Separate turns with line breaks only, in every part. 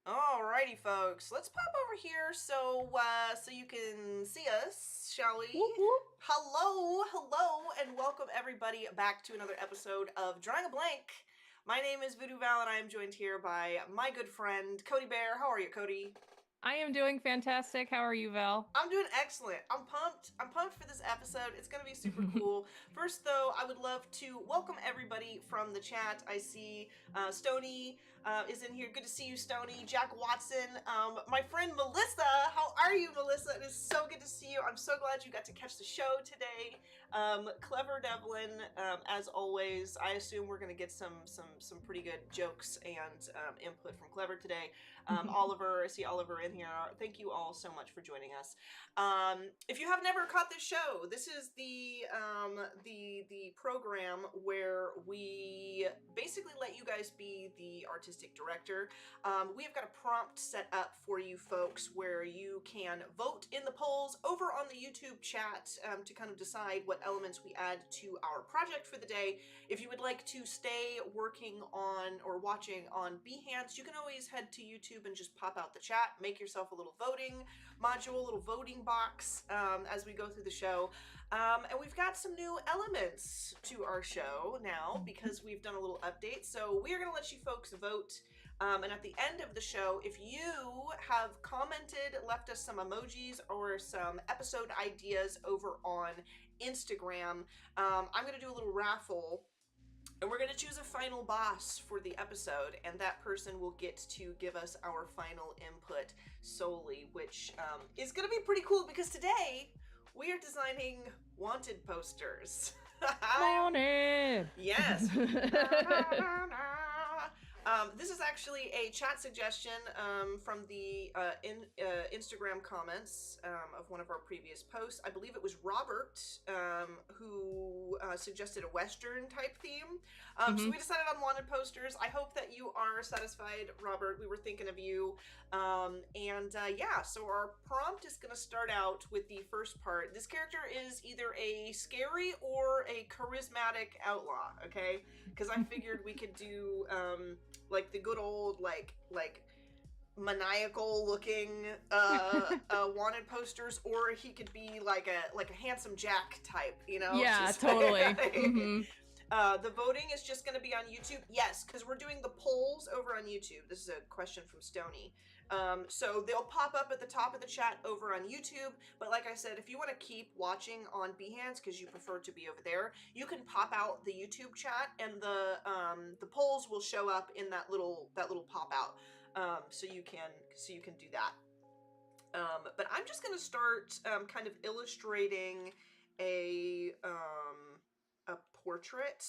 Alrighty, folks. Let's pop over here so you can see us, shall we?
Whoop, whoop.
Hello, and welcome everybody back to another episode of Drawing a Blank. My name is VooDoo Val, and I am joined here by my good friend Cody Bear. How are you, Cody?
I am doing fantastic. How are you, Val?
I'm doing excellent. I'm pumped. I'm pumped for this episode. It's going to be super cool. First, though, I would love to welcome everybody from the chat. I see Stony is in here. Good to see you, Stony. Jack Watson. My friend Melissa. How are you, Melissa? It is so good to see you. I'm so glad you got to catch the show today. Clever Devlin, as always. I assume we're going to get some pretty good jokes and input from Clever today. Oliver, I see Oliver in here. Thank you all so much for joining us. If you have never caught this show, this is the program where we basically let you guys be the artistic director. We have got a prompt set up for you folks where you can vote in the polls over on the YouTube chat to kind of decide what elements we add to our project for the day. If you would like to stay working on or watching on Behance, you can always head to YouTube and just pop out the chat, make yourself a little voting module, a little voting box as we go through the show. And we've got some new elements to our show now because we've done a little update. So we are going to let you folks vote. And at the end of the show, if you have commented, left us some emojis or some episode ideas over on Instagram, I'm going to do a little raffle. And we're going to choose a final boss for the episode, and that person will get to give us our final input solely, which is going to be pretty cool because today we are designing wanted posters.
Wanted!
Yes. This is actually a chat suggestion from the Instagram comments of one of our previous posts. I believe it was Robert who suggested a Western type theme. So we decided on wanted posters. I hope that you are satisfied, Robert. We were thinking of you. Yeah, so our prompt is going to start out with the first part. This character is either a scary or a charismatic outlaw, okay? Because I figured we could do like the good old like maniacal looking wanted posters, or he could be like a handsome Jack type, you know?
Yeah,
just,
totally.
The voting is just going to be on YouTube. Yes, because we're doing the polls over on YouTube. This is a question from Stony. So they'll pop up at the top of the chat over on YouTube. But like I said, if you want to keep watching on Behance because you prefer to be over there, you can pop out the YouTube chat, and the polls will show up in that little pop out. So you can do that. But I'm just going to start kind of illustrating a portrait.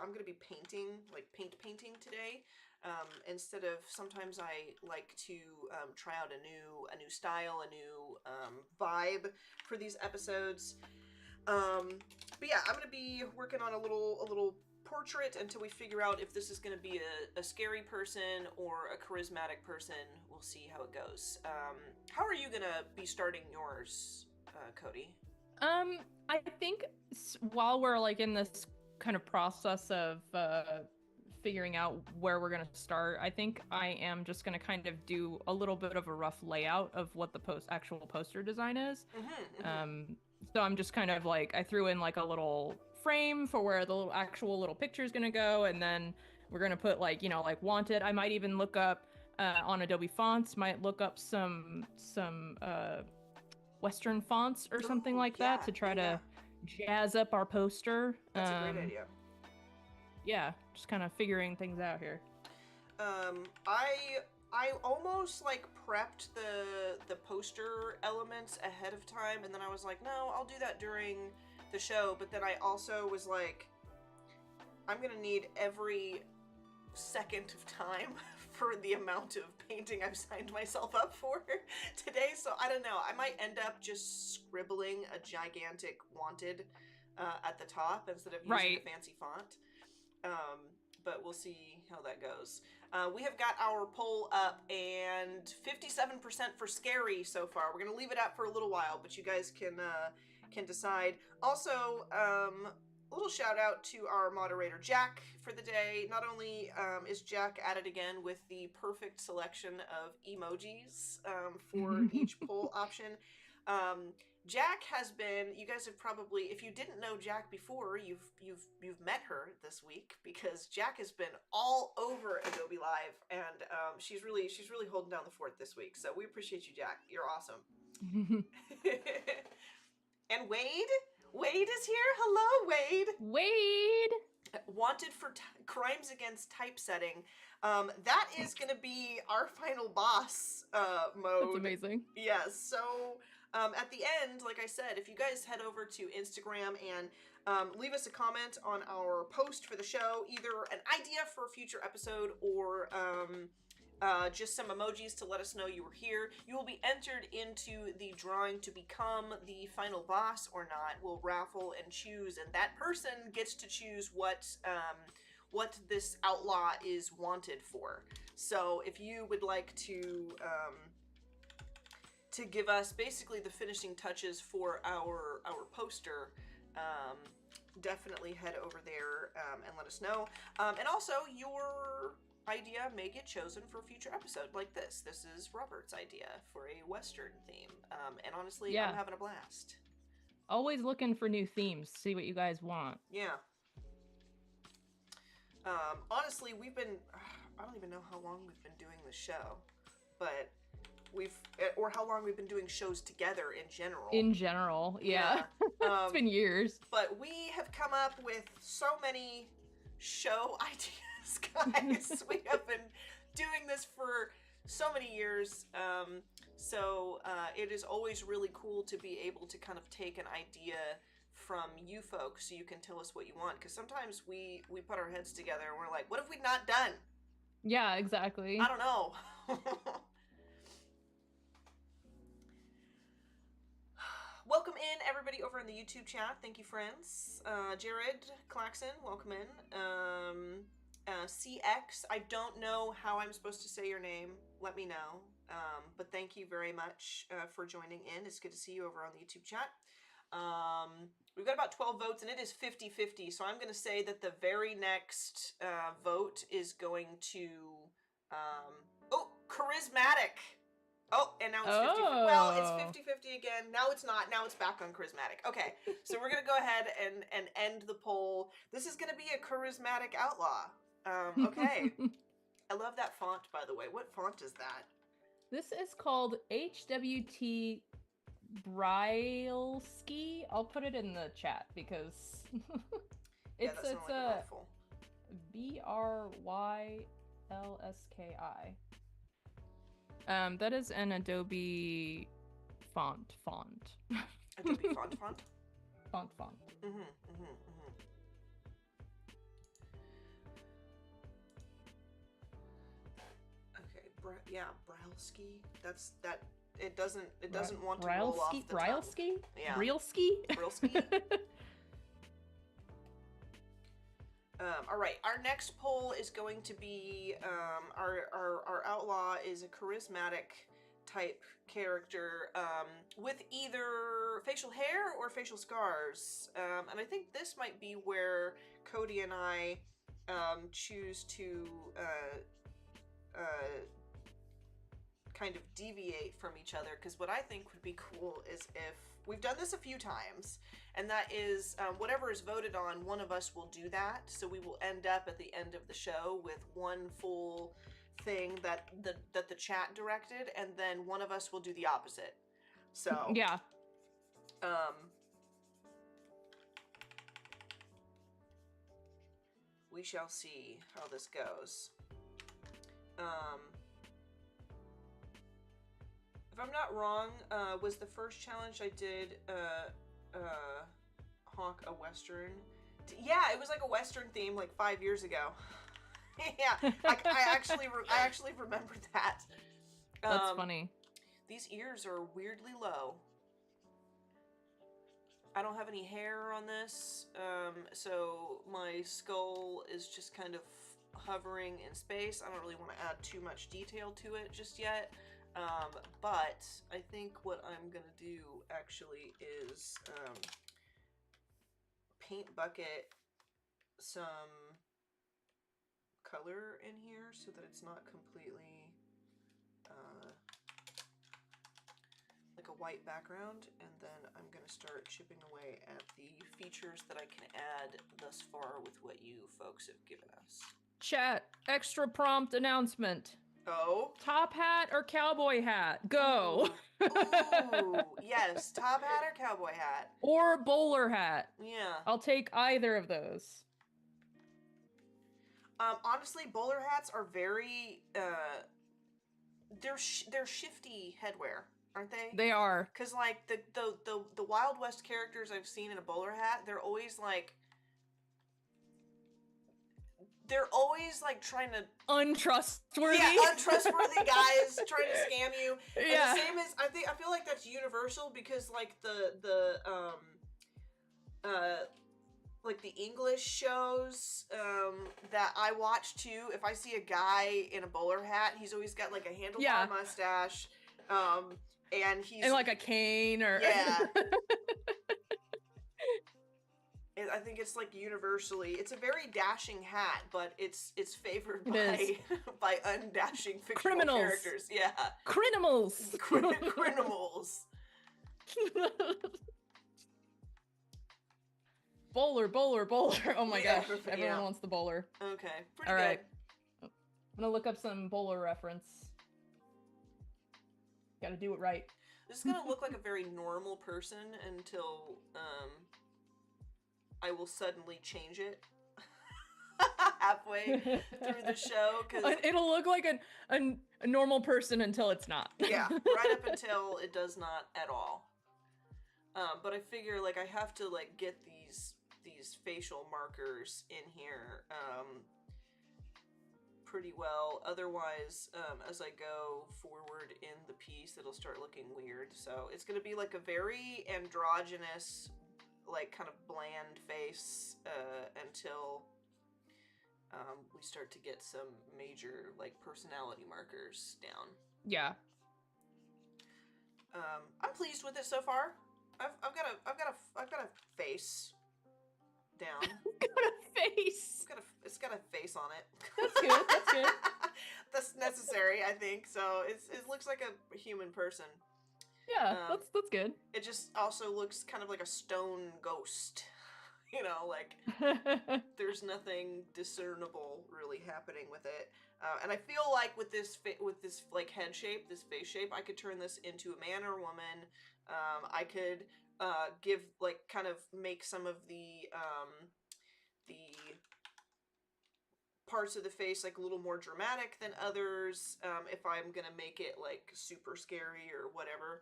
I'm going to be painting, like painting today. Instead of, sometimes I like to try out a new style, a new vibe for these episodes. But yeah, I'm going to be working on a little portrait until we figure out if this is going to be a scary person or a charismatic person. We'll see how it goes. How are you going to be starting yours, Cody?
I think while we're like in this kind of process of figuring out where we're gonna start, I think I am just gonna kind of do a little bit of a rough layout of what the actual poster design is. So I'm just kind of like, I threw in like a little frame for where the actual little picture is gonna go, and then we're gonna put like, you know, like wanted. I might even look up on Adobe Fonts, might look up some Western fonts or something like that to try to jazz up our poster.
That's a great idea.
Yeah, just kind of figuring things out here.
I almost like prepped the poster elements ahead of time, and then I was like, no, I'll do that during the show. But then I also was like, I'm gonna need every second of time for the amount of painting I've signed myself up for today. So I don't know, I might end up just scribbling a gigantic wanted at the top instead of using the fancy font. But we'll see how that goes. We have got our poll up, and 57% for scary so far. We're gonna leave it up for a little while, but you guys can decide. Also, a little shout out to our moderator Jack for the day. Not only is Jack at it again with the perfect selection of emojis for each poll option, Jack has been. You guys have probably, if you didn't know Jack before, you've met her this week because Jack has been all over Adobe Live, and she's really holding down the fort this week. So we appreciate you, Jack. You're awesome. And Wade is here. Hello, Wade.
Wade!
Wanted for crimes against typesetting. That is going to be our final boss mode.
That's amazing.
Yes. So at the end, like I said, if you guys head over to Instagram and leave us a comment on our post for the show, either an idea for a future episode or just some emojis to let us know you were here, you will be entered into the drawing to become the final boss or not. We'll raffle and choose, and that person gets to choose what this outlaw is wanted for. So if you would like to give us basically the finishing touches for our poster, definitely head over there and let us know. And also, your idea may get chosen for a future episode like this. This is Robert's idea for a Western theme. And honestly, I'm having a blast.
Always looking for new themes, see what you guys want.
Yeah. Honestly, we've been, I don't even know how long we've been doing the show, but or how long we've been doing shows together in general.
In general, yeah. It's been years.
But we have come up with so many show ideas, guys. We have been doing this for so many years. So it is always really cool to be able to kind of take an idea from you folks so you can tell us what you want. Because sometimes we put our heads together and we're like, what have we not done?
Yeah, exactly.
I don't know. Welcome in, everybody, over in the YouTube chat. Thank you, friends. Jared Claxon, welcome in. CX, I don't know how I'm supposed to say your name. Let me know. But thank you very much for joining in. It's good to see you over on the YouTube chat. We've got about 12 votes, and it is 50-50. So I'm going to say that the very next vote is going to... Charismatic! Oh, and now it's 50. Well, it's 50-50 again. Now it's not. Now it's back on Charismatic. Okay, so we're going to go ahead and end the poll. This is going to be a Charismatic Outlaw. Okay. I love that font, by the way. What font is that?
This is called HWT Brylski. I'll put it in the chat because it's a BRYLSKI. That is an Adobe font.
Adobe font?
Font.
Okay, Brylski. That's that. It doesn't want to roll off the tongue.
Brylski?
Yeah.
Brylski?
All right, our next poll is going to be our outlaw is a charismatic type character with either facial hair or facial scars, and I think this might be where Cody and I choose to kind of deviate from each other, because what I think would be cool is if we've done this a few times, and that is whatever is voted on, one of us will do that. So we will end up at the end of the show with one full thing that the chat directed, and then one of us will do the opposite. So
yeah.
We shall see how this goes. If I'm not wrong, was the first challenge I did Hawk a Western? Yeah, it was like a Western theme like 5 years ago. Yeah, I actually remember that.
That's funny.
These ears are weirdly low. I don't have any hair on this, so my skull is just kind of hovering in space. I don't really want to add too much detail to it just yet. But I think what I'm gonna do actually is paint bucket some color in here so that it's not completely like a white background, and then I'm going to start chipping away at the features that I can add thus far with what you folks have given us.
Chat, extra prompt announcement.
Oh?
Top hat or cowboy hat? Go!
Ooh, yes, top hat or cowboy hat?
Or bowler hat.
Yeah.
I'll take either of those.
Honestly, bowler hats are very, they're shifty headwear, aren't they?
They are.
Because, like, the Wild West characters I've seen in a bowler hat, they're always, like, trying to...
Untrustworthy?
Yeah, untrustworthy guys trying to scam you. And
Yeah.
the same as, I feel like that's universal because, like, like the English shows that I watch too, if I see a guy in a bowler hat, he's always got like a handlebar mustache, and he's
like a cane or
yeah. I think it's like universally, it's a very dashing hat, but it's favored by undashing fictional characters. Yeah,
criminals.
Criminals.
Bowler. Oh my gosh, everyone wants the bowler.
Okay, pretty
All
good.
right. I'm gonna look up some bowler reference. Gotta do it right.
This is gonna look like a very normal person until I will suddenly change it halfway through the show. Cause
it'll look like a normal person until it's not.
Yeah, right up until it does not at all. But I figure like I have to like get these facial markers in here pretty well. Otherwise, as I go forward in the piece, it'll start looking weird. So it's gonna be like a very androgynous, like kind of bland face until we start to get some major like personality markers down.
Yeah.
I'm pleased with it so far. I've got a face down.
Got a face.
It's got a face on it.
That's good. That's good.
That's necessary, I think. So it looks like a human person.
Yeah, that's good.
It just also looks kind of like a stone ghost. You know, like there's nothing discernible really happening with it. And I feel like with this like head shape, this face shape, I could turn this into a man or a woman. I could give like kind of make some of the parts of the face like a little more dramatic than others. If I'm gonna make it like super scary or whatever.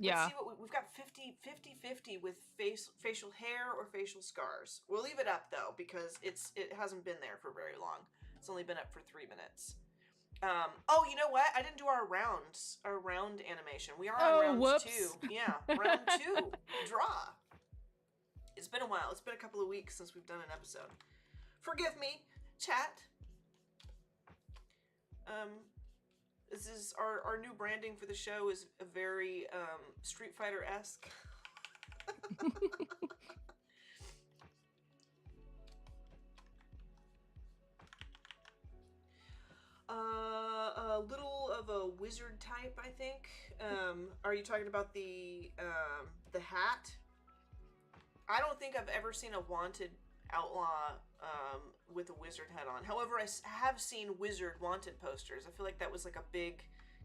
Let's see what we've got 50-50 with facial hair or facial scars. We'll leave it up though because it hasn't been there for very long. It's only been up for 3 minutes. Oh, you know what? I didn't do our round animation. We are on round 2. Yeah, round 2. Draw. It's been a while. It's been a couple of weeks since we've done an episode. Forgive me, chat. This is our new branding for the show is a very Street Fighter-esque. A little of a wizard type, I think. Are you talking about the hat? I don't think I've ever seen a wanted outlaw with a wizard hat on. However, I have seen wizard wanted posters. I feel like that was like a big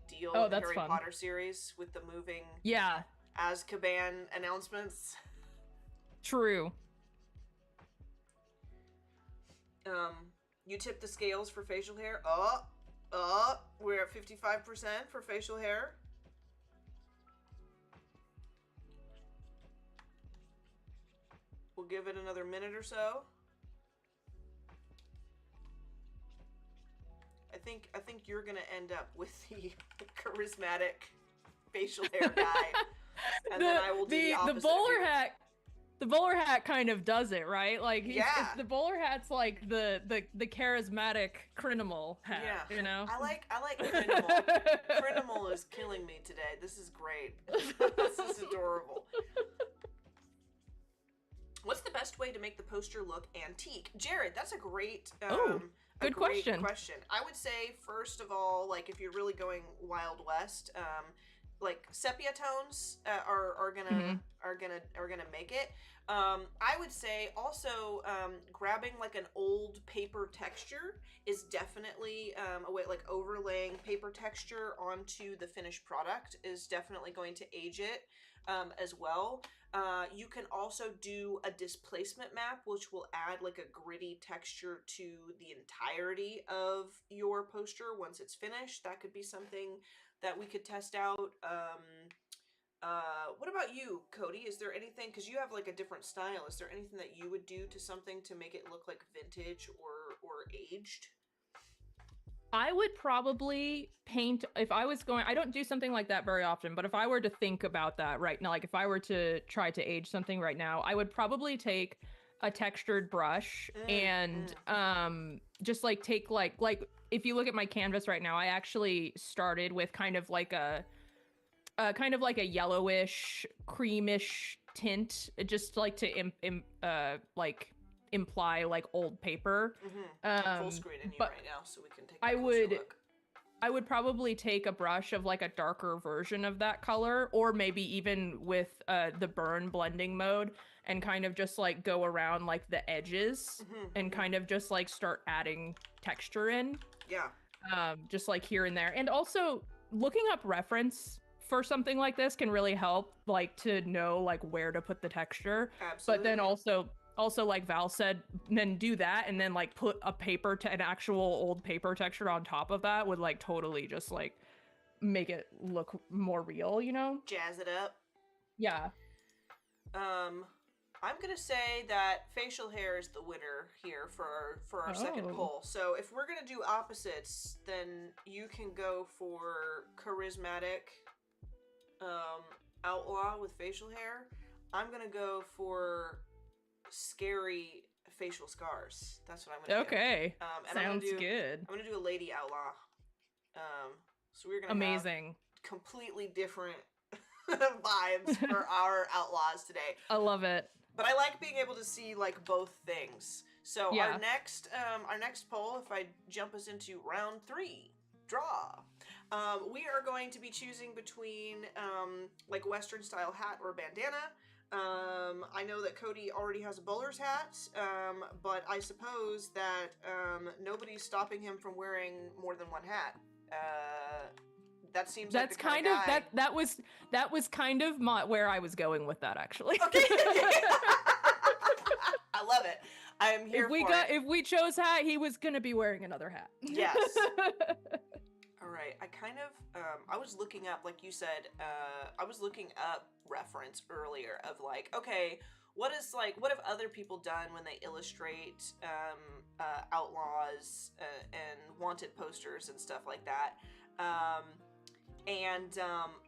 deal in the Harry Potter series with the moving Azkaban announcements.
True.
You tip the scales for facial hair. We're at 55% for facial hair. We'll give it another minute or so. I think you're gonna end up with the charismatic facial hair guy, and then I will do the opposite.
The bowler hat kind of does it, right? Like, the bowler hat's like the charismatic criminal hat. Yeah, you know.
I like criminal. Criminal is killing me today. This is great. This is adorable. What's the best way to make the poster look antique? Jared, that's a great
good question.
I would say, first of all, like if you're really going Wild West, like sepia tones are gonna make it. I would say also grabbing like an old paper texture is definitely a way, like overlaying paper texture onto the finished product is definitely going to age it as well. You can also do a displacement map, which will add like a gritty texture to the entirety of your poster once it's finished. That could be something that we could test out. What about you, Cody? Is there anything, because you have like a different style, is there anything that you would do to something to make it look like vintage or aged?
I would probably paint, if I was going, I don't do something like that very often, but if I were to think about that right now, like if I were to try to age something right now, I would probably take a textured brush and just like take like if you look at my canvas right now, I actually started with kind of like a yellowish, creamish tint, just like to like imply like old paper.
Full screen in you right now, so we can take a look.
I would probably take a brush of like a darker version of that color, or maybe even with the burn blending mode, and kind of just like go around like the edges and kind of just like start adding texture in.
Yeah.
Just like here and there. And also looking up reference for something like this can really help, like to know like where to put the texture.
Absolutely.
But then also like Val said, then do that and then like put an actual old paper texture on top of that would like totally just like make it look more real, you know?
Jazz it up.
Yeah.
I'm gonna say that facial hair is the winner here for our second poll. So if we're gonna do opposites, then you can go for charismatic outlaw with facial hair. I'm gonna go for scary facial scars. That's what I'm gonna do.
Okay.
And
sounds good.
I'm gonna do a lady outlaw. So we're gonna
amazing.
have completely different vibes for our outlaws today.
I love it.
But I like being able to see like both things. So
yeah.
our next poll, if I jump us into round 3, draw. We are going to be choosing between like Western style hat or bandana. I know that Cody already has a bowler's hat, but I suppose that nobody's stopping him from wearing more than one hat. That seems
that's
like the kind of guy.
that was kind of where I was going with that, actually.
Okay. I love it. I am here
if we chose hat, he was gonna be wearing another hat.
Yes. All right. I kind of I was looking up, like you said, I was looking up reference earlier of like, okay, what have other people done when they illustrate outlaws and wanted posters and stuff like that. And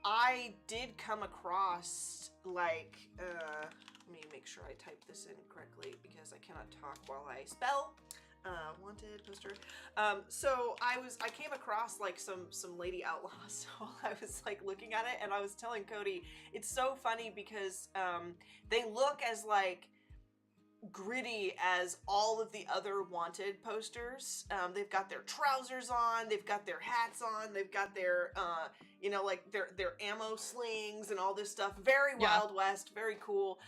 I did come across like let me make sure I type this in correctly because I cannot talk while I spell. Wanted poster. So I came across like some lady outlaws while I was like looking at it, and I was telling Cody, it's so funny because they look as like gritty as all of the other wanted posters. They've got their trousers on, they've got their hats on, they've got their like their ammo slings and all this stuff. Very Wild West, very cool.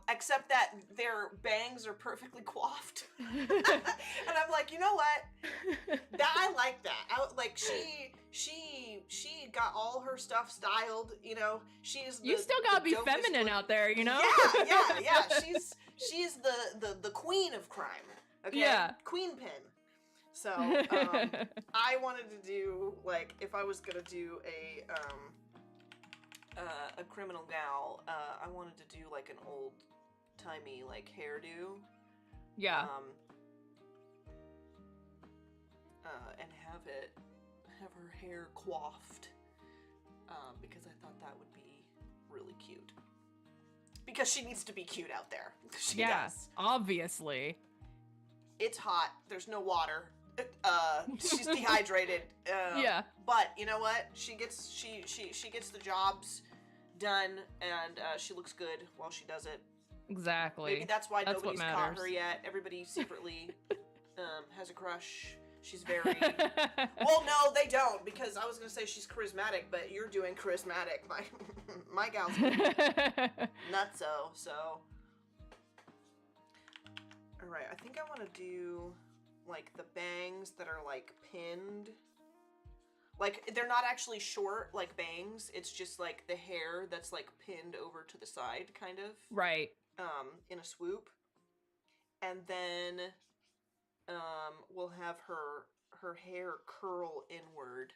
Except that their bangs are perfectly coiffed. And I'm like, you know what? I like that. Like she got all her stuff styled, you know.
You still gotta be feminine out there, you know?
Yeah. She's the queen of crime. Okay?
Yeah.
Queen pin. So I wanted to do, like, if I was gonna do a criminal gal, I wanted to do like an old timey like hairdo.
Yeah.
And have her hair coiffed. Because I thought that would be really cute. Because she needs to be cute out there. She does.
Obviously.
It's hot. There's no water. She's dehydrated.
Yeah.
But you know what? She gets the jobs done, and she looks good while she does it.
Exactly.
Maybe that's why
That's
nobody's
what
caught
matters.
her yet. Everybody secretly has a crush. She's very... Well, no, they don't, because I was going to say she's charismatic, but you're doing charismatic. My gal's nutso, so... Alright, I think I want to do, like, the bangs that are, like, pinned. Like, they're not actually short, like, bangs. It's just, like, the hair that's, like, pinned over to the side, kind of.
Right.
In a swoop. And then... we'll have her hair curl inward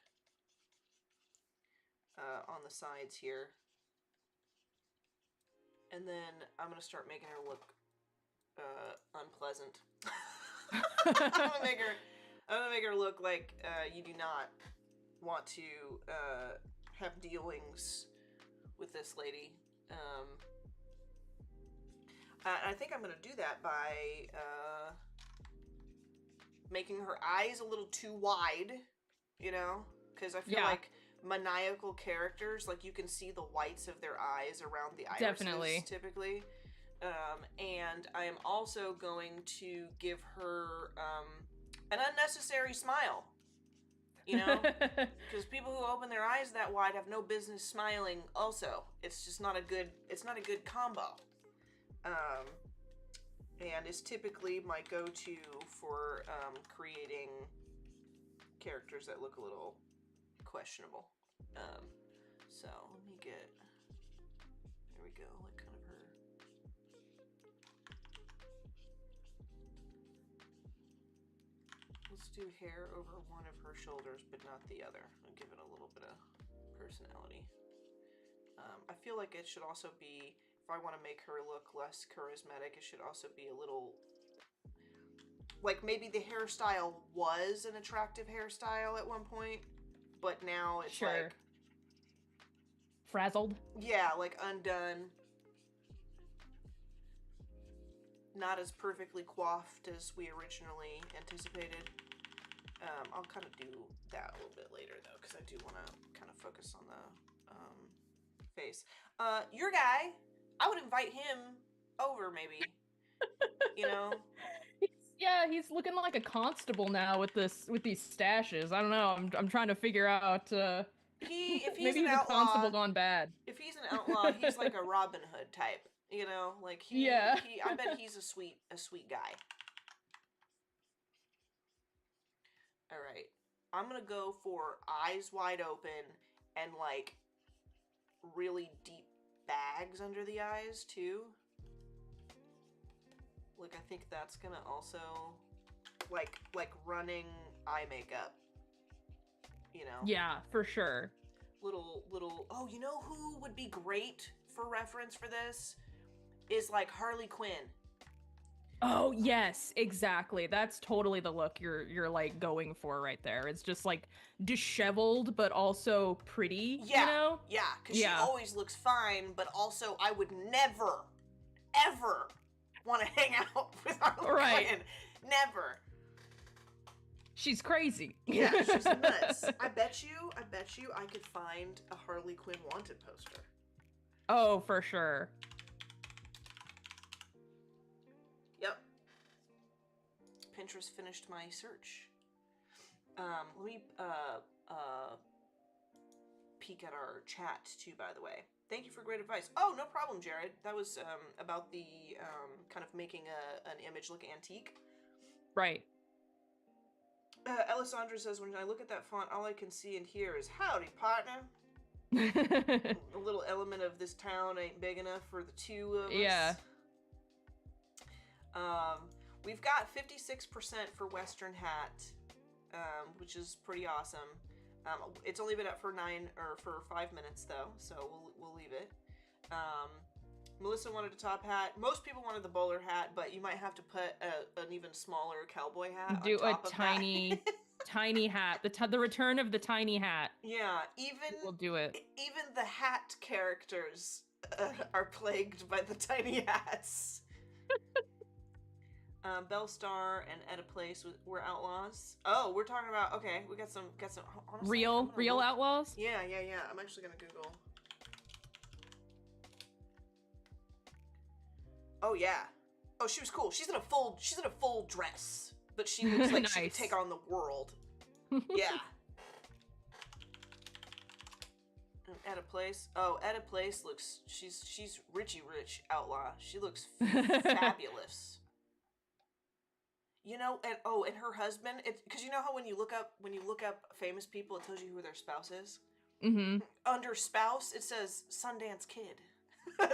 on the sides here. And then I'm going to start making her look unpleasant. I'm gonna make her look like you do not want to have dealings with this lady. I think I'm going to do that by making her eyes a little too wide, you know? Because I feel like maniacal characters, like, you can see the whites of their eyes around the irises,
Definitely.
typically. And I am also going to give her an unnecessary smile, you know? Because people who open their eyes that wide have no business smiling also. It's just not a good combo. And is typically my go-to for creating characters that look a little questionable. So let me get, there we go, like kind of her. Let's do hair over one of her shoulders, but not the other. I'll give it a little bit of personality. I feel like it should also be, if I want to make her look less charismatic, it should also be a little, like, maybe the hairstyle was an attractive hairstyle at one point, but now it's like...
Frazzled?
Yeah, like undone. Not as perfectly coiffed as we originally anticipated. I'll kind of do that a little bit later, though, because I do want to kind of focus on the face. Your guy, I would invite him over, maybe. You know?
He's looking like a constable now with these stashes. I don't know. I'm trying to figure out.
If he's
maybe
an
he's
outlaw,
a constable gone bad.
If he's an outlaw, he's like a Robin Hood type. You know, like I bet he's a sweet guy. All right, I'm gonna go for eyes wide open and like really deep bags under the eyes too. Like, I think that's gonna also like running eye makeup. You know?
Yeah, for sure.
Little. Oh, you know who would be great for reference for this? Is like Harley Quinn.
Oh yes, exactly. That's totally the look you're like going for right there. It's just like disheveled but also pretty.
Yeah,
you know?
yeah. Because she always looks fine, but also I would never, ever want to hang out with Harley Quinn. Never.
She's crazy.
Yeah, she's nuts. I bet you I could find a Harley Quinn wanted poster.
Oh, for sure.
Yep. Pinterest finished my search. Let me peek at our chat too, by the way. Thank you for great advice. Oh, no problem, Jared. That was about the kind of making an image look antique.
Right.
Alessandra says, when I look at that font, all I can see and hear is, howdy, partner. A little element of this town ain't big enough for the two of us.
Yeah.
We've got 56% for Western Hat, which is pretty awesome. It's only been up for 5 minutes though, so we'll leave it. Melissa wanted a top hat. Most people wanted the bowler hat, but you might have to put an even smaller cowboy hat.
Do
on top
a tiny, tiny hat. The return of the tiny hat.
Yeah,
we'll do it.
Even the hat characters are plagued by the tiny hats. Bellstar and At a Place were outlaws. Oh, we're talking about, okay, we got some honestly,
real outlaws?
Yeah. I'm actually gonna Google. Oh yeah. Oh, she was cool. She's in a full dress, but she looks like she could take on the world. Yeah. At a place. Oh, at a place looks. She's Richie Rich Outlaw. She looks fabulous. You know, and her husband. It's because you know how when you look up famous people, it tells you who their spouse is.
Mm-hmm.
Under spouse, it says Sundance Kid.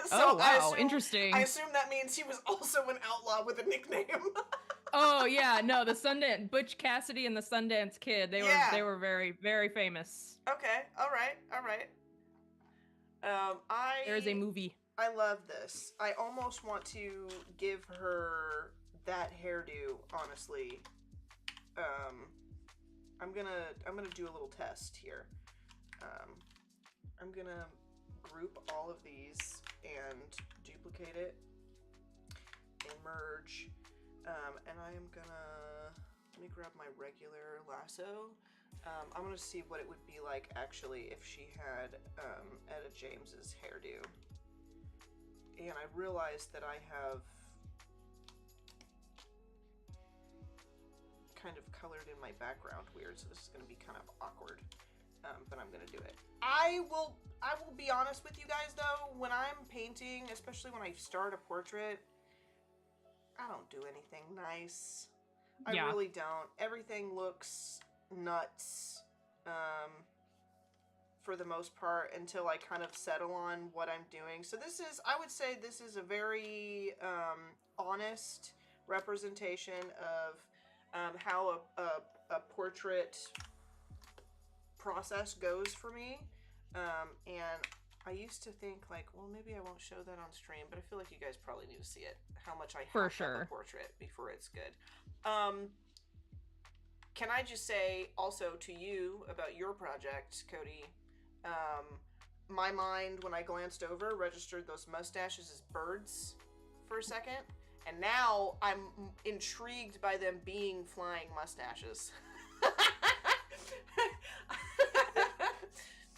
So wow, interesting.
I assume that means he was also an outlaw with a nickname.
Oh yeah, no, the Sundance Butch Cassidy and the Sundance Kid. They were very, very famous.
Okay, all right.
There's a movie.
I love this. I almost want to give her that hairdo. Honestly, I'm gonna do a little test here. I'm gonna group all of these and duplicate it and merge. And I am gonna, let me grab my regular lasso. I'm gonna see what it would be like actually if she had Etta James's hairdo. And I realized that I have kind of colored in my background weird, so this is gonna be kind of awkward. But I'm gonna do it. I will be honest with you guys though, when I'm painting, especially when I start a portrait, I don't do anything nice. I really don't. Everything looks nuts, for the most part, until I kind of settle on what I'm doing. So this is, I would say this is a very, honest representation of, how a portrait process goes for me. And I used to think like, well, maybe I won't show that on stream, but I feel like you guys probably need to see it, how much I hack up a portrait before it's good. Can I just say also to you about your project, Cody, my mind, when I glanced over, registered those mustaches as birds for a second, and now I'm intrigued by them being flying mustaches.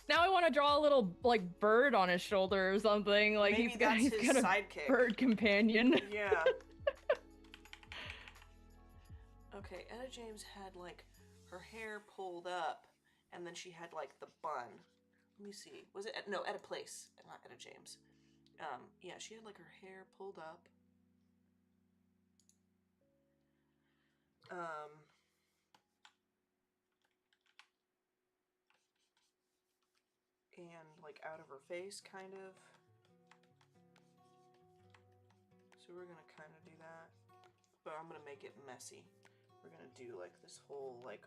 Now I want to draw a little like bird on his shoulder or something. Like
maybe he's got a sidekick.
Bird companion.
Yeah. Okay, Etta James had like her hair pulled up, and then she had like the bun. Let me see. Was it no Etta Place, not Etta James? Yeah, she had like her hair pulled up. And like out of her face, kind of. So we're gonna kind of do that, but I'm gonna make it messy. We're gonna do like this whole like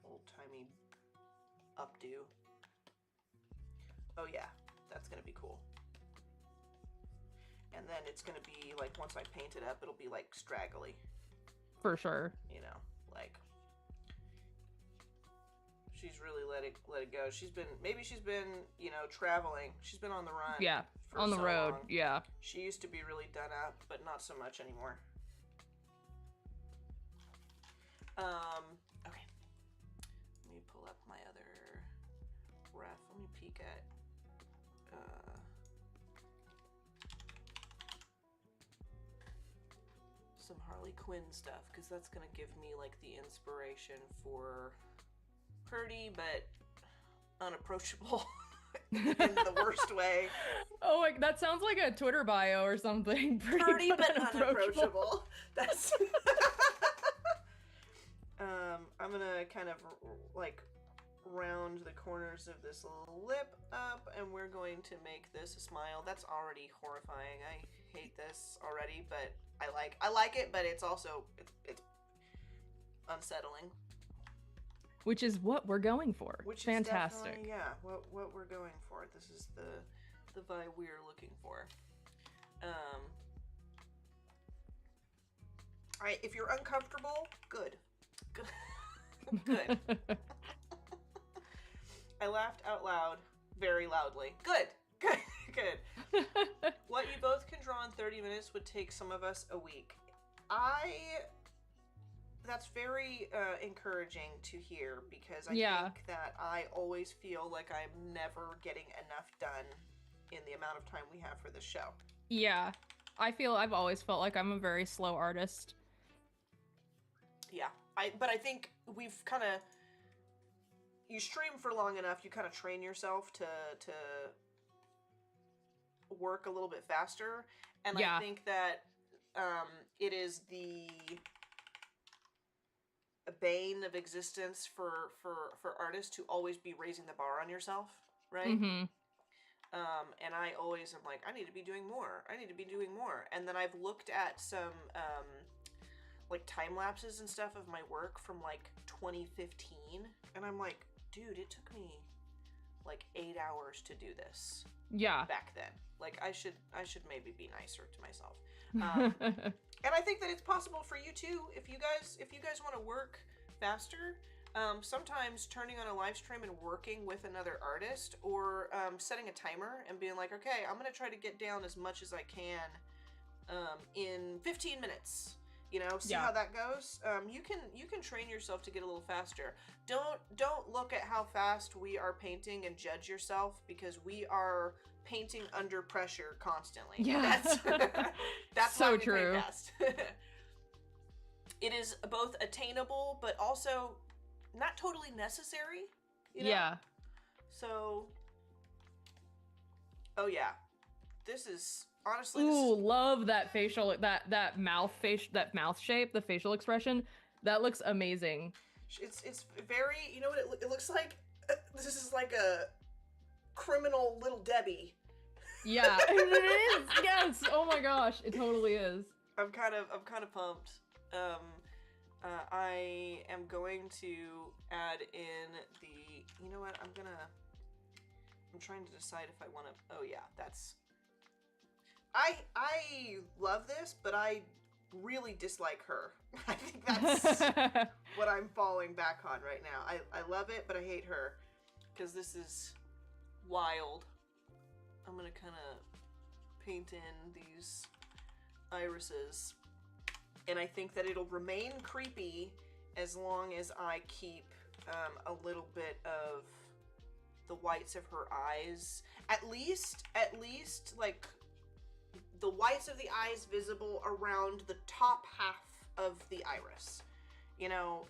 old-timey updo. Oh yeah, that's gonna be cool. And then it's gonna be like, once I paint it up, it'll be like straggly.
For sure.
You know, like she's really let it go. She's been, you know, traveling. She's been on the run.
Yeah, on the road.
Long.
Yeah.
She used to be really done up, but not so much anymore. Okay. Let me pull up my other ref. Let me peek at some Harley Quinn stuff, because that's gonna give me like the inspiration for pretty but unapproachable in the worst way.
Oh, like, that sounds like a Twitter bio or something.
Pretty but unapproachable. That's I'm gonna kind of like round the corners of this little lip up, and we're going to make this a smile. That's already horrifying. I hate this already, but I like it, but it's also it's unsettling.
Which is what we're going for.
Which
fantastic.
Is yeah, what we're going for. This is the vibe we're looking for. Alright, if you're uncomfortable, good. Good. I laughed out loud, very loudly. Good. What you both can draw in 30 minutes would take some of us a week. That's very encouraging to hear, because I think that I always feel like I'm never getting enough done in the amount of time we have for this show.
Yeah. I've always felt like I'm a very slow artist.
Yeah, but I think we've kind of, you stream for long enough, you kind of train yourself to work a little bit faster, and
Yeah.
I think that it is the bane of existence for artists to always be raising the bar on yourself, right?
Mm-hmm.
And I always am like, I need to be doing more. I need to be doing more. And then I've looked at some like time lapses and stuff of my work from like 2015, and I'm like, dude, it took me like 8 hours to do this.
Yeah.
Back then, like I should maybe be nicer to myself. And I think that it's possible for you too. If you guys want to work faster, sometimes turning on a live stream and working with another artist, or setting a timer and being like, okay, I'm gonna try to get down as much as I can in 15 minutes. You know, see how that goes. You can train yourself to get a little faster. Don't look at how fast we are painting and judge yourself, because we are painting under pressure constantly.
Yeah,
that's
so
why we
true.
paint fast. It is both attainable, but also not totally necessary. You know?
Yeah.
So, oh yeah, this is honestly.
Ooh, love that facial, that mouth shape, the facial expression. That looks amazing.
It's very, you know what it looks like? This is like a criminal Little Debbie.
Yeah, it is. Yes. Oh my gosh, it totally is.
I'm kind of pumped. I am going to add in the. You know what? I'm trying to decide if I want to. Oh yeah, that's. I love this, but I really dislike her. I think that's what I'm falling back on right now. I love it, but I hate her, because this is wild. I'm gonna kind of paint in these irises, and I think that it'll remain creepy as long as I keep a little bit of the whites of her eyes, at least like the whites of the eyes visible around the top half of the iris, you know,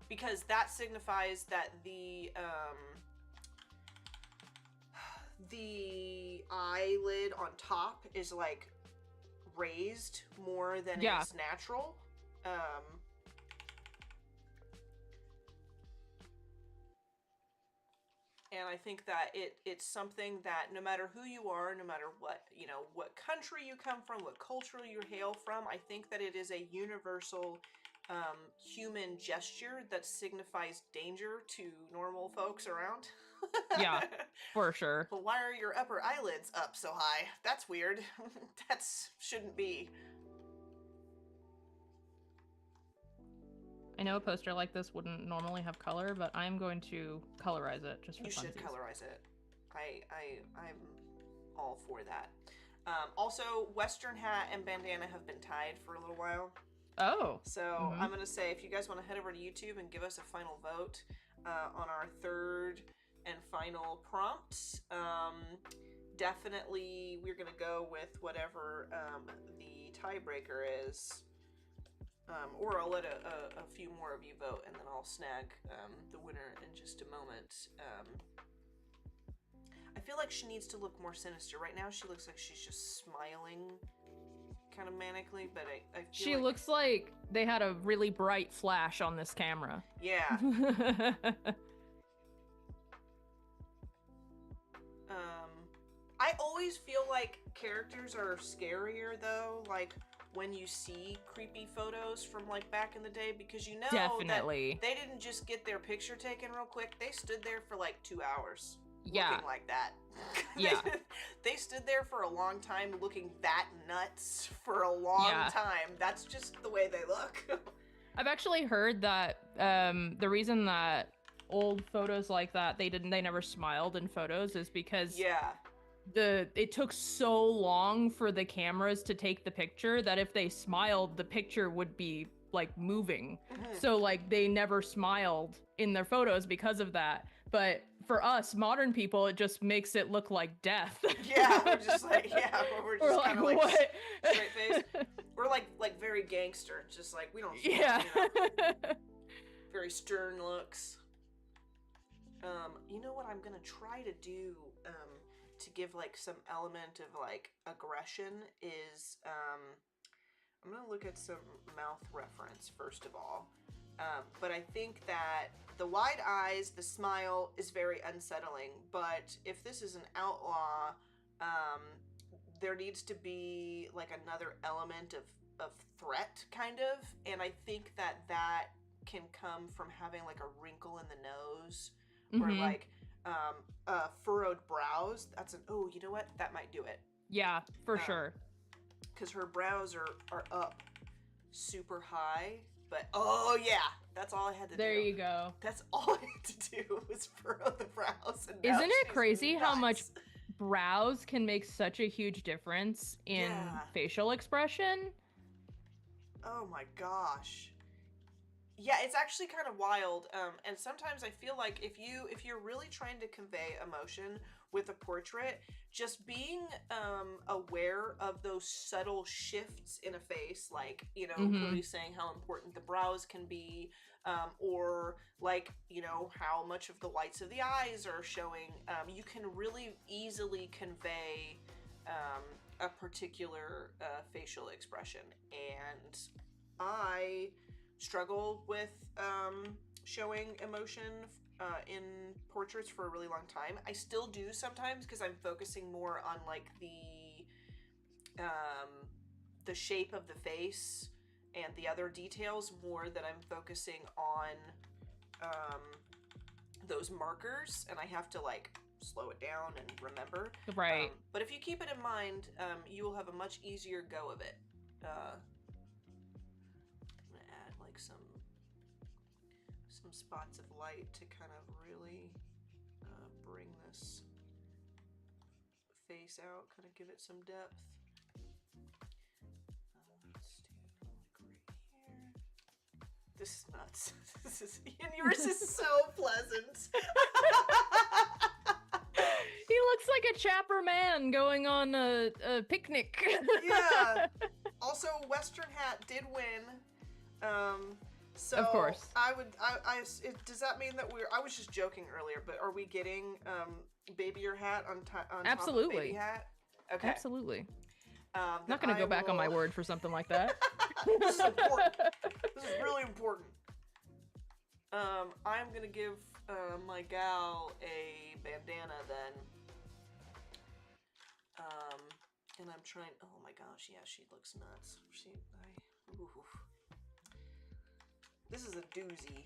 because that signifies that the eyelid on top is like raised more than is natural. And I think that it's something that no matter who you are, no matter what, you know, what country you come from, what culture you hail from, I think that it is a universal human gesture that signifies danger to normal folks around.
Yeah, for sure.
But why are your upper eyelids up so high? That's weird. That shouldn't be.
I know a poster like this wouldn't normally have color, but I'm going to colorize it just for funsies.
You should colorize it. I'm all for that. Also, Western hat and bandana have been tied for a little while.
Oh.
So I'm going to say, if you guys want to head over to YouTube and give us a final vote on our third and final prompt, definitely we're going to go with whatever the tiebreaker is. Or I'll let a few more of you vote, and then I'll snag the winner in just a moment. I feel like she needs to look more sinister. Right now she looks like she's just smiling kind of manically, but I feel
she looks like they had a really bright flash on this camera.
Yeah. I always feel like characters are scarier though, like when you see creepy photos from like back in the day, because you know
definitely
that they didn't just get their picture taken real quick. They stood there for like 2 hours looking like that.
Yeah.
They stood there for a long time looking that nuts for a long time. That's just the way they look.
I've actually heard that the reason that old photos like that they never smiled in photos is because it took so long for the cameras to take the picture that if they smiled, the picture would be like moving. So like they never smiled in their photos because of that. But for us modern people, it just makes it look like death.
Yeah, we're just like, we're just kind of like
what?
straight face. We're like very gangster, just like we don't.
Yeah.
Very stern looks. You know what I'm gonna try to do to give like some element of like aggression is I'm gonna look at some mouth reference first of all. But I think that the wide eyes, the smile is very unsettling. But if this is an outlaw, there needs to be like another element of threat, kind of. And I think that can come from having like a wrinkle in the nose, or like furrowed brows. That's you know what? That might do it.
Yeah, for sure.
Because her brows are up super high. But oh yeah, that's all I had to do.
There you go.
That's all I had to do was furrow the brows. And
isn't it crazy how much brows can make such a huge difference in facial expression?
Oh my gosh. Yeah, it's actually kind of wild. And sometimes I feel like if you're really trying to convey emotion with a portrait, just being aware of those subtle shifts in a face, like, you know, Cody's saying how important the brows can be, or like, you know, how much of the whites of the eyes are showing, you can really easily convey a particular facial expression. And I struggle with showing emotion in portraits for a really long time. I still do sometimes because I'm focusing more on like the shape of the face and the other details more than I'm focusing on those markers, and I have to like slow it down and remember.
Right.
But if you keep it in mind, you will have a much easier go of it. Some spots of light to kind of really bring this face out, kind of give it some depth. Let's do like right here. This is nuts. And yours is so pleasant.
He looks like a chapper man going on a picnic.
Yeah. Also, Western Hat did win. So
of course.
Does that mean that I was just joking earlier, but are we getting baby your hat on
Absolutely.
top of baby hat? Okay.
Absolutely. Not going to go back on my word for something like that.
This is important. This is really important. I'm going to give my gal a bandana then. And I'm trying, oh my gosh, yeah, she looks nuts. Ooh. This is a doozy.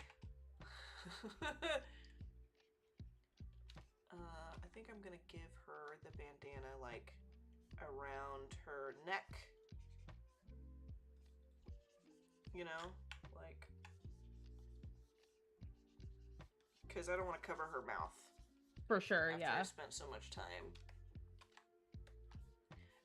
I think I'm gonna give her the bandana like around her neck. You know, like, because I don't want to cover her mouth.
For sure,
after
yeah.
I spent so much time.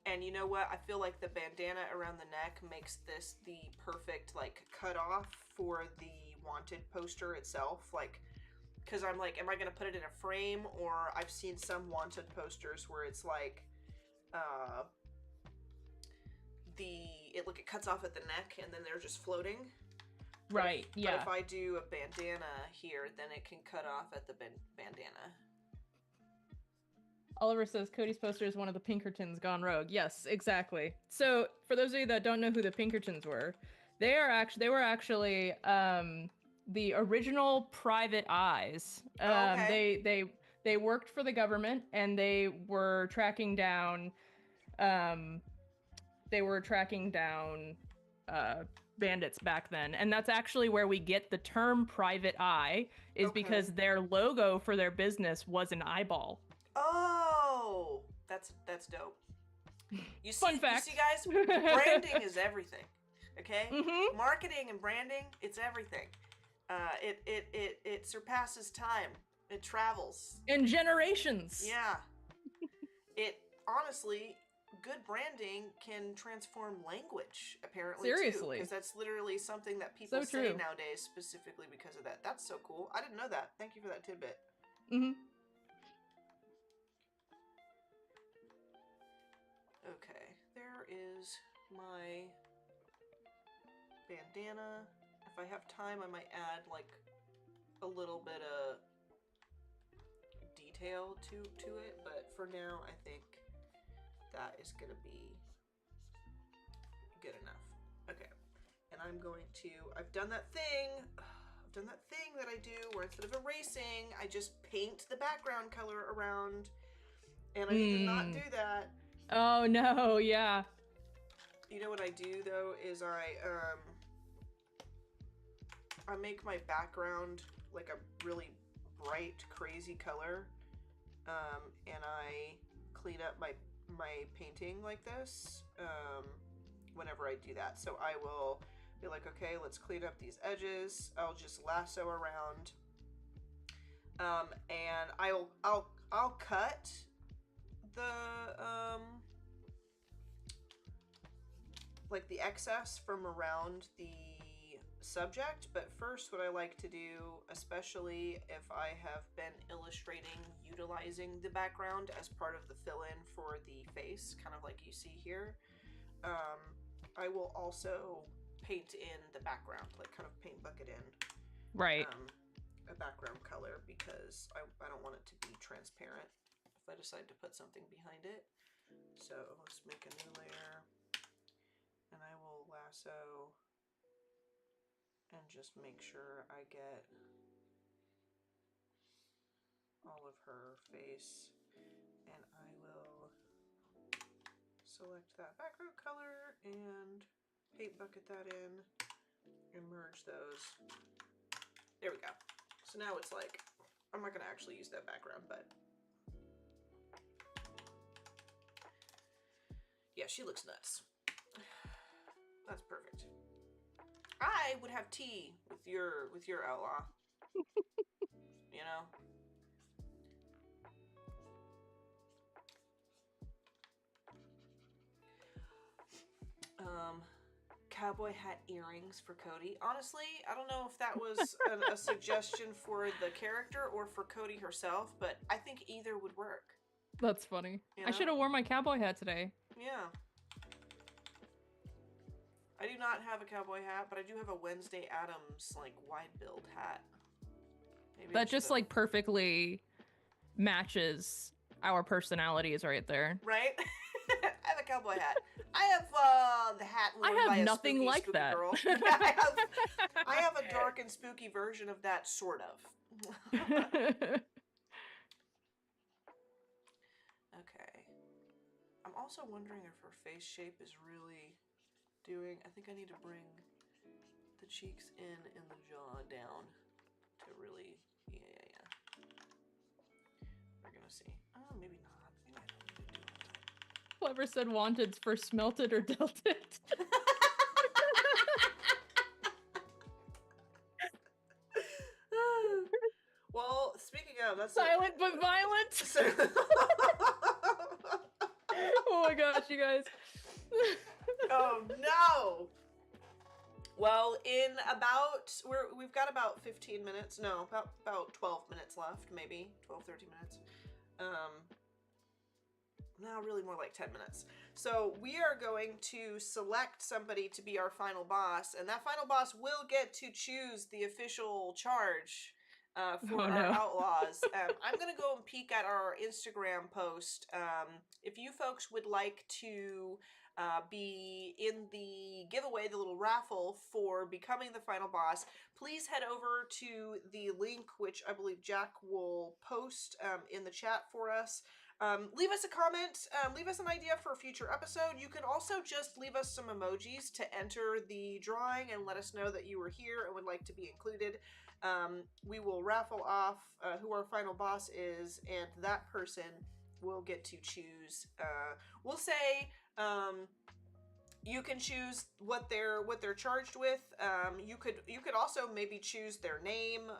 And you know what? I feel like the bandana around the neck makes this the perfect, like, cutoff for the wanted poster itself. Like, because I'm like, am I going to put it in a frame? Or I've seen some wanted posters where it's like, it cuts off at the neck and then they're just floating.
Right, yeah.
But if I do a bandana here, then it can cut off at the bandana.
Oliver says Cody's poster is one of the Pinkertons gone rogue. Yes, exactly. So for those of you that don't know who the Pinkertons were, they were actually the original private eyes.
Okay.
They worked for the government and they were tracking down bandits back then. And that's actually where we get the term private eye, is because their logo for their business was an eyeball.
Oh, that's dope. You see,
Fun fact.
You see, guys, branding is everything. Okay,
Mm-hmm.
Marketing and branding, it's everything. It surpasses time. It travels.
And generations.
Yeah. It honestly, good branding can transform language. Apparently,
Seriously,
because that's literally something that people
So
say
true.
nowadays, specifically because of that. That's so cool. I didn't know that. Thank you for that tidbit.
Mm-hmm.
Okay, there is my bandana. If I have time, I might add like a little bit of detail to it, but for now, I think that is gonna be good enough. Okay, and I'm going to, I've done that thing that I do where instead of erasing, I just paint the background color around, and I need to not do that.
Oh no, yeah.
You know what I do though is I make my background like a really bright, crazy color, and I clean up my painting like this whenever I do that. So I will be like, okay, let's clean up these edges. I'll just lasso around, and I'll cut the like the excess from around the subject. But first, what I like to do, especially if I have been illustrating utilizing the background as part of the fill-in for the face, kind of like you see here, I will also paint in the background, like kind of paint bucket in
right
a background color, because I don't want it to be transparent if I decide to put something behind it. So let's make a new layer, and I will lasso and just make sure I get all of her face, and I will select that background color and paint bucket that in and merge those. There we go. So now it's like, I'm not gonna actually use that background, but yeah, she looks nuts. That's perfect. I would have tea with your outlaw. You know? Cowboy hat earrings for Codi. Honestly, I don't know if that was a suggestion for the character or for Codi herself, but I think either would work.
That's funny.
You
I
know?
should have worn my cowboy hat today.
Yeah. I do not have a cowboy hat, but I do have a Wednesday Addams like wide build hat. Maybe
That just like perfectly matches our personalities right there.
Right? I have a cowboy hat. I have the hat worn by a
nothing
spooky,
like
spooky
that.
girl. Yeah, I have a dark and spooky version of that, sort of. Okay. I'm also wondering if her face shape is really doing... I think I need to bring the cheeks in and the jaw down to really... Yeah. We're gonna see. Oh, maybe not. Maybe I don't need to do it.
Clever said wanted's for smelted or dealt it.
Well, speaking of, that's
silent but violent. Oh my gosh, you guys.
Oh no. Well, in about we've got about 15 minutes. No, about 12 minutes left, maybe 12, 13 minutes. No, really more like 10 minutes. So we are going to select somebody to be our final boss, and that final boss will get to choose the official charge for our outlaws. I'm going to go and peek at our Instagram post. If you folks would like to be in the giveaway, the little raffle for becoming the final boss, please head over to the link, which I believe Jack will post in the chat for us. Leave us a comment, leave us an idea for a future episode. You can also just leave us some emojis to enter the drawing and let us know that you were here and would like to be included. We will raffle off who our final boss is, and that person will get to choose. We'll say you can choose what they're charged with. You could also maybe choose their name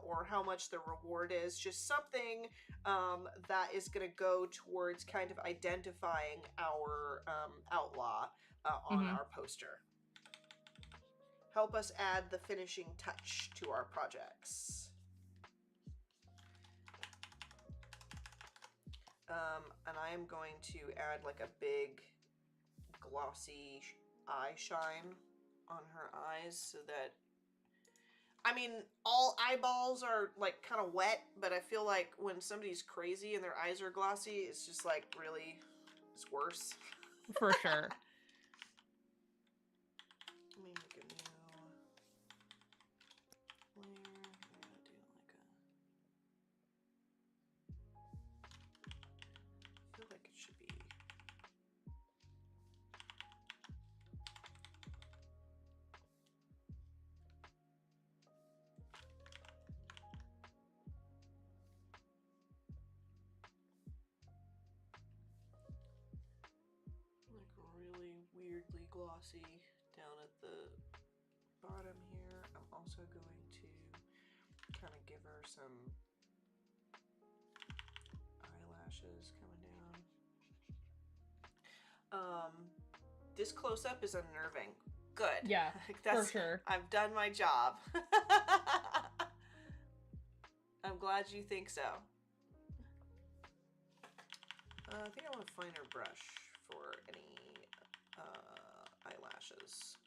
or how much the reward is. Just something that is going to go towards kind of identifying our outlaw on our poster. Help us add the finishing touch to our projects. And I am going to add like a big glossy eye shine on her eyes so that, I mean, all eyeballs are like kind of wet, but I feel like when somebody's crazy and their eyes are glossy, it's just like really, it's worse.
For sure.
Let me make a new layer. Yeah, do like a, I feel like it should be. Like really weirdly glossy down at the bottom here. I'm also going to kind of give her some eyelashes coming down. This close-up is unnerving. Good.
Yeah, for sure.
I've done my job. I'm glad you think so. I think I want a finer brush for any eyelashes,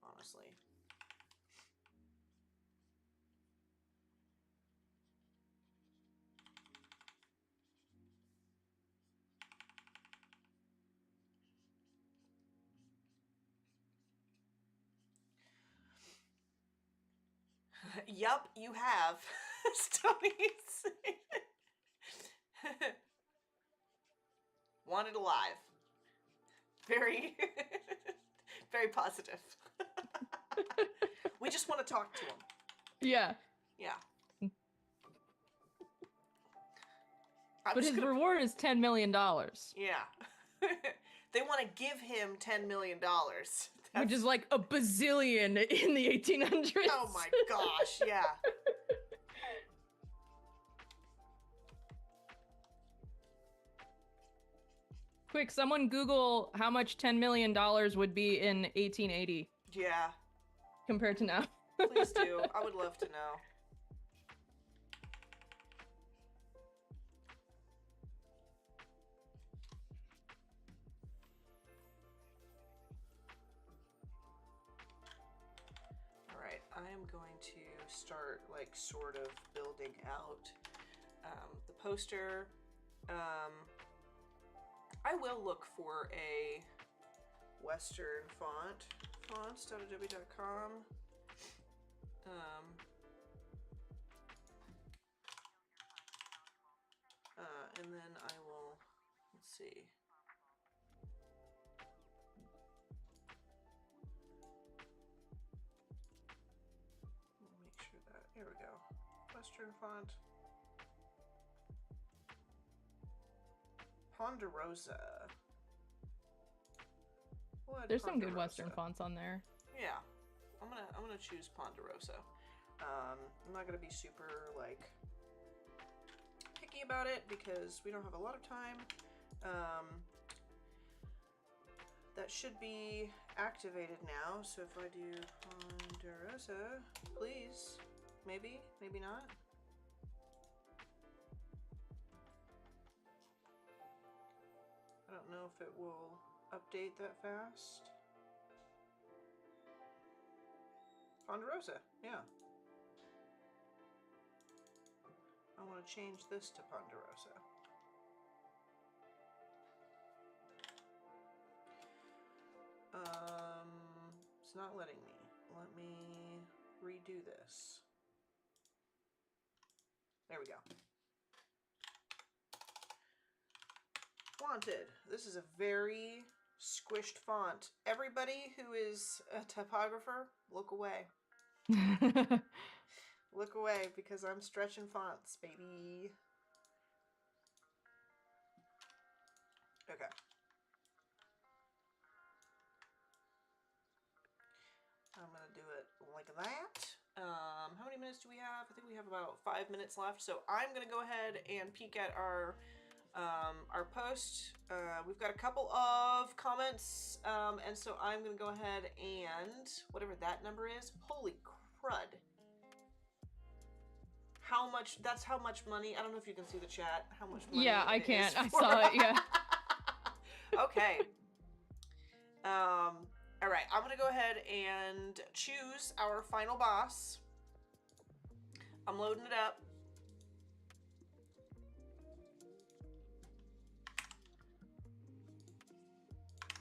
honestly. Yup, you have. Stony's. Wanted alive. Very, very positive. We just want to talk to him.
Yeah.
Yeah.
But his reward is $10 million.
Yeah. They want to give him $10 million.
Which is like a bazillion in the 1800s.
Oh my gosh, yeah.
Quick, someone Google how much $10 million would be in 1880.
Yeah.
Compared to now.
Please do. I would love to know. Alright, I am going to start like sort of building out the poster. I will look for a Western font, fonts.adobe.com. And then I will, let's see. Make sure that, here we go. Western font. Ponderosa. What?
There's some good Western fonts on there.
Yeah, I'm gonna choose Ponderosa. I'm not gonna be super like picky about it because we don't have a lot of time. That should be activated now. So if I do Ponderosa, please, maybe not. I don't know if it will update that fast. Ponderosa, yeah. I want to change this to Ponderosa. It's not letting me. Let me redo this. There we go. Wanted. This is a very squished font. Everybody who is a typographer, look away. Look away because I'm stretching fonts, baby. Okay. I'm gonna do it like that. How many minutes do we have? I think we have about 5 minutes left. So I'm gonna go ahead and peek at our post. We've got a couple of comments, and so I'm gonna go ahead and whatever that number is. Holy crud! That's how much money. I don't know if you can see the chat. How much money?
Yeah, I can't. I
for...
saw it. Yeah.
Okay. All right. I'm gonna go ahead and choose our final boss. I'm loading it up.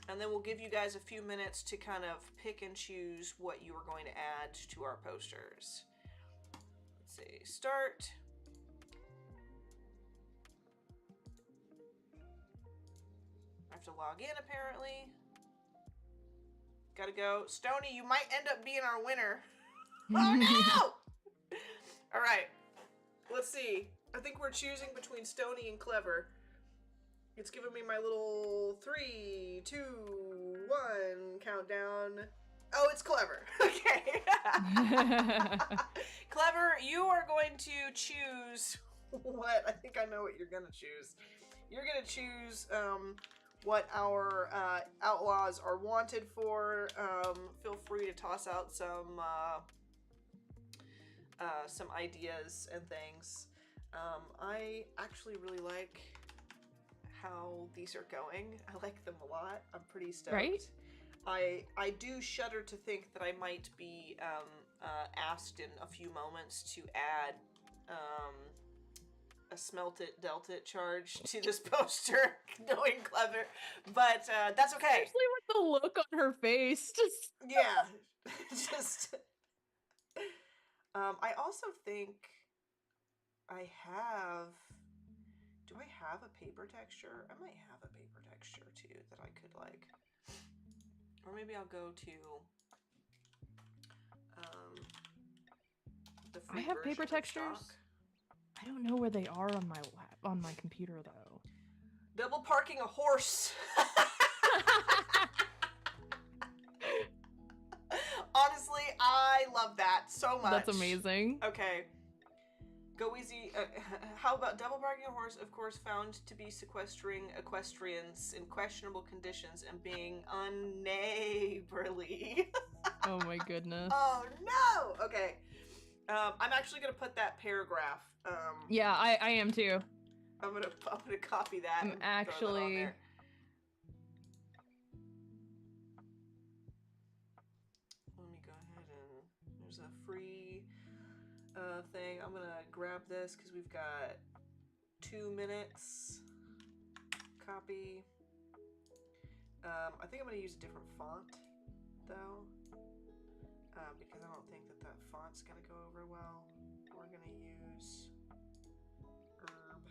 And then we'll give you guys a few minutes to kind of pick and choose what you are going to add to our posters. Let's see, start. I have to log in apparently. Gotta go. Stony, you might end up being our winner. Oh no! All right, let's see. I think we're choosing between Stony and Clever. It's giving me my little 3, 2, 1 countdown. Oh, it's Clever. Okay. Clever, you are going to choose what? I think I know what you're going to choose. You're going to choose what our outlaws are wanted for. Feel free to toss out some ideas and things. I actually really like how these are going. I like them a lot. I'm pretty stoked.
Right?
I do shudder to think that I might be asked in a few moments to add a smelt it, dealt it charge to this poster, knowing Clever, but that's okay.
Especially with the look on her face. Just
yeah, just. I also think I have. Do I have a paper texture? I might have a paper texture too that I could like. Or maybe I'll go to the free
I have
version
paper
of
textures.
stock.
I don't know where they are on my computer though.
Double parking a horse. Honestly, I love that so much.
That's amazing.
Okay. Go easy. How about double parking a horse? Of course, found to be sequestering equestrians in questionable conditions and being unneighborly.
Oh my goodness.
Oh no! Okay. I'm actually gonna put that paragraph.
Yeah, I am too.
I'm gonna copy that.
I'm
and throw that on
actually.
there. Let me go ahead and there's a free thing. I'm gonna grab this because we've got 2 minutes. Copy. I think I'm gonna use a different font though, because I don't think that font's gonna go over well. We're gonna use herb.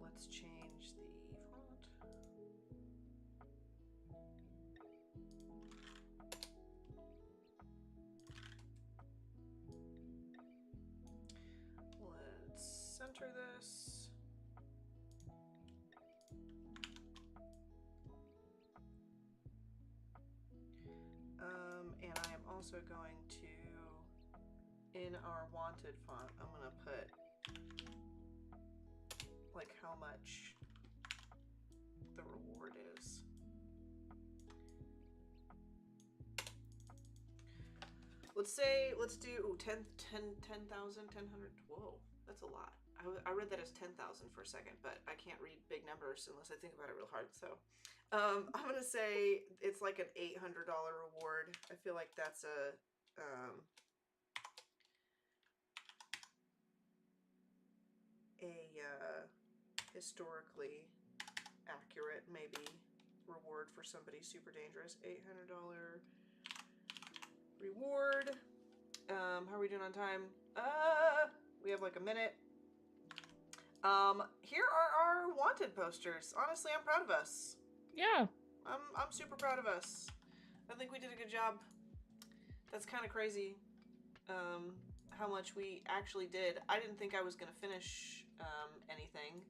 Let's change the font. Let's center this. And I am also going to, in our wanted font, I'm gonna put like how much the reward is. Let's do 10,000, 1000. Whoa, that's a lot. I read that as 10,000 for a second, but I can't read big numbers unless I think about it real hard. So I'm gonna say it's like an $800 reward. I feel like that's a historically accurate maybe reward for somebody super dangerous. $800 reward. How are we doing on time? We have like a minute. Here are our wanted posters. Honestly, I'm proud of us.
Yeah.
I'm super proud of us. I think we did a good job. That's kind of crazy. How much we actually did. I didn't think I was gonna finish anything,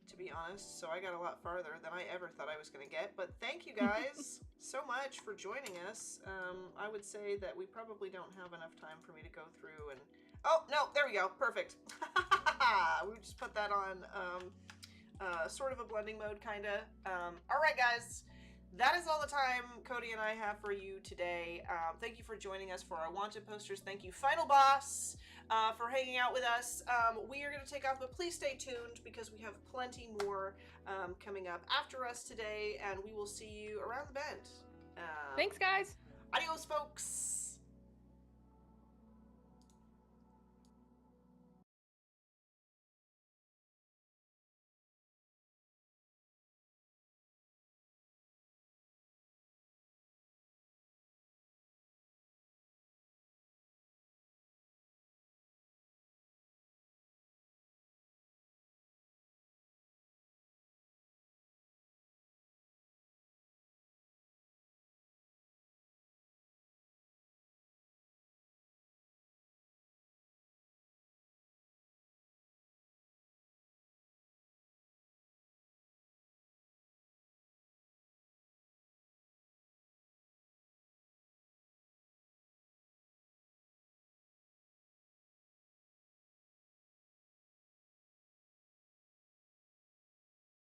to be honest. So I got a lot farther than I ever thought I was gonna get. But thank you guys so much for joining us. I would say that we probably don't have enough time for me to go through and. Oh no, there we go. Perfect. We just put that on sort of a blending mode, kinda. All right, guys. that is all the time Cody and I have for you today. Thank you for joining us for our wanted posters. Thank you, Final Boss, for hanging out with us. We are going to take off, but please stay tuned because we have plenty more coming up after us today, and we will see you around the bend.
Thanks, guys.
Adios, folks.